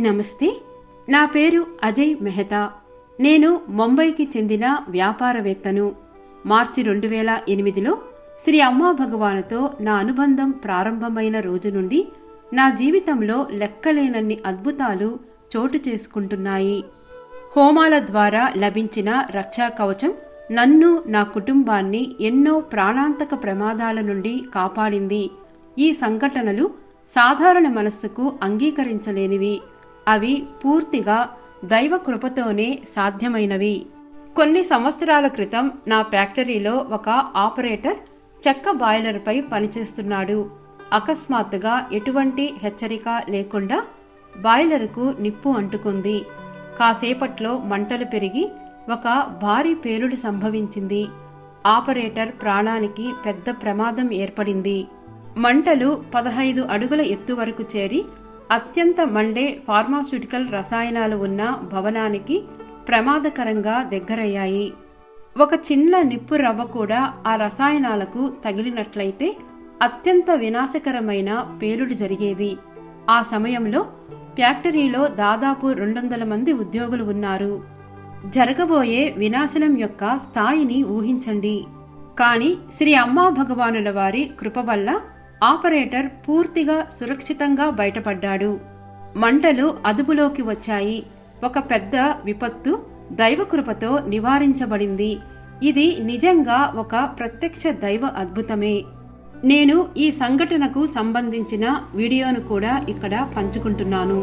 నమస్తే. నా పేరు అజయ్ మెహతా. నేను ముంబైకి చెందిన వ్యాపారవేత్తను. మార్చి 2008లో శ్రీ అమ్మా భగవానుతో నా అనుబంధం ప్రారంభమైన రోజు నుండి నా జీవితంలో లెక్కలేనన్ని అద్భుతాలు చోటు చేసుకుంటున్నాయి. హోమాల ద్వారా లభించిన రక్షా కవచం నన్ను, నా కుటుంబాన్ని ఎన్నో ప్రాణాంతక ప్రమాదాల నుండి కాపాడింది. ఈ సంఘటనలు సాధారణ మనస్సుకు అంగీకరించలేనివి. అవి పూర్తిగా దైవ కృపతోనే సాధ్యమైనవి. కొన్ని సంవత్సరాల క్రితం నా ఫ్యాక్టరీలో ఒక ఆపరేటర్ చెక్క బాయిలర్పై పనిచేస్తున్నాడు. అకస్మాత్తుగా ఎటువంటి హెచ్చరిక లేకుండా బాయిలర్కు నిప్పు అంటుకుంది. కాసేపట్లో మంటలు పెరిగి ఒక భారీ పేలుడు సంభవించింది. ఆపరేటర్ ప్రాణానికి పెద్ద ప్రమాదం ఏర్పడింది. మంటలు 15 అడుగుల ఎత్తు వరకు చేరి అత్యంత మండే ఫార్మాస్యూటికల్ రసాయనాలు ఉన్న భవనానికి ప్రమాదకరంగా దగ్గరయ్యాయి. ఒక చిన్న నిప్పు రవ్వ కూడా ఆ రసాయనాలకు తగిలినట్లయితే అత్యంత వినాశకరమైన పేలుడు జరిగేది. ఆ సమయంలో ఫ్యాక్టరీలో దాదాపు 200 మంది ఉద్యోగులు ఉన్నారు. జరగబోయే వినాశనం యొక్క స్థాయిని ఊహించండి. కానీ శ్రీ అమ్మా భగవానుల వారి కృప వల్ల ఆపరేటర్ పూర్తిగా సురక్షితంగా బయటపడ్డాడు. మంటలు అదుపులోకి వచ్చాయి. ఒక పెద్ద విపత్తు దైవకృపతో నివారించబడింది. ఇది నిజంగా ఒక ప్రత్యక్ష దైవ అద్భుతమే. నేను ఈ సంఘటనకు సంబంధించిన వీడియోను కూడా ఇక్కడ పంచుకుంటున్నాను.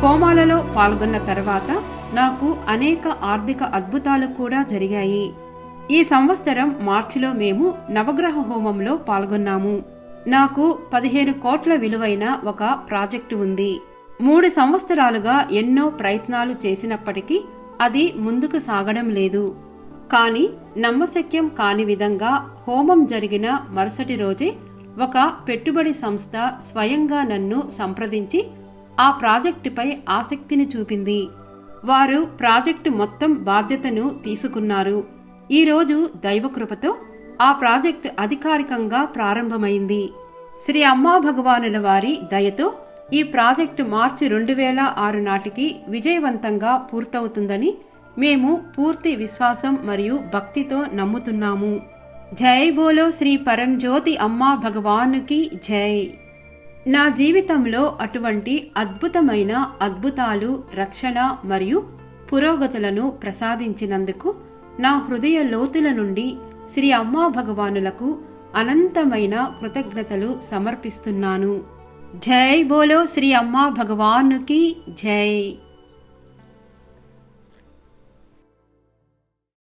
హోమాలలో పాల్గొన్న తర్వాత నాకు అనేక ఆర్థిక అద్భుతాలు కూడా జరిగాయి. ఈ సంవత్సరం మార్చిలో మేము నవగ్రహ హోమంలో పాల్గొన్నాము. నాకు 15 కోట్ల విలువైన ఒక ప్రాజెక్టు ఉంది. 3 సంవత్సరాలుగా ఎన్నో ప్రయత్నాలు చేసినప్పటికీ అది ముందుకు సాగడం లేదు. కానీ నమ్మశక్యం కాని విధంగా హోమం జరిగిన మరుసటి రోజే ఒక పెట్టుబడి సంస్థ స్వయంగా నన్ను సంప్రదించి ఆ ప్రాజెక్టుపై ఆసక్తిని చూపింది. వారు ప్రాజెక్టు మొత్తం బాధ్యతను తీసుకున్నారు. ఈరోజు దైవకృపతో ఆ ప్రాజెక్టు అధికారికంగా ప్రారంభమైంది. శ్రీ అమ్మా భగవానుల వారి దయతో ఈ ప్రాజెక్టు మార్చి 2006 నాటికి విజయవంతంగా పూర్తవుతుందని మేము పూర్తి విశ్వాసం మరియు భక్తితో నమ్ముతున్నాము. జై బోలో శ్రీ పరంజ్యోతి అమ్మా భగవానుకి జై. నా జీవితంలో అటువంటి అద్భుతమైన అద్భుతాలు, రక్షణ మరియు పురోగతులను ప్రసాదించినందుకు నా హృదయ లోతుల నుండి శ్రీ అమ్మా భగవానులకు అనంతమైన కృతజ్ఞతలు సమర్పిస్తున్నాను. జై బోలో శ్రీ అమ్మా భగవానుకి జై.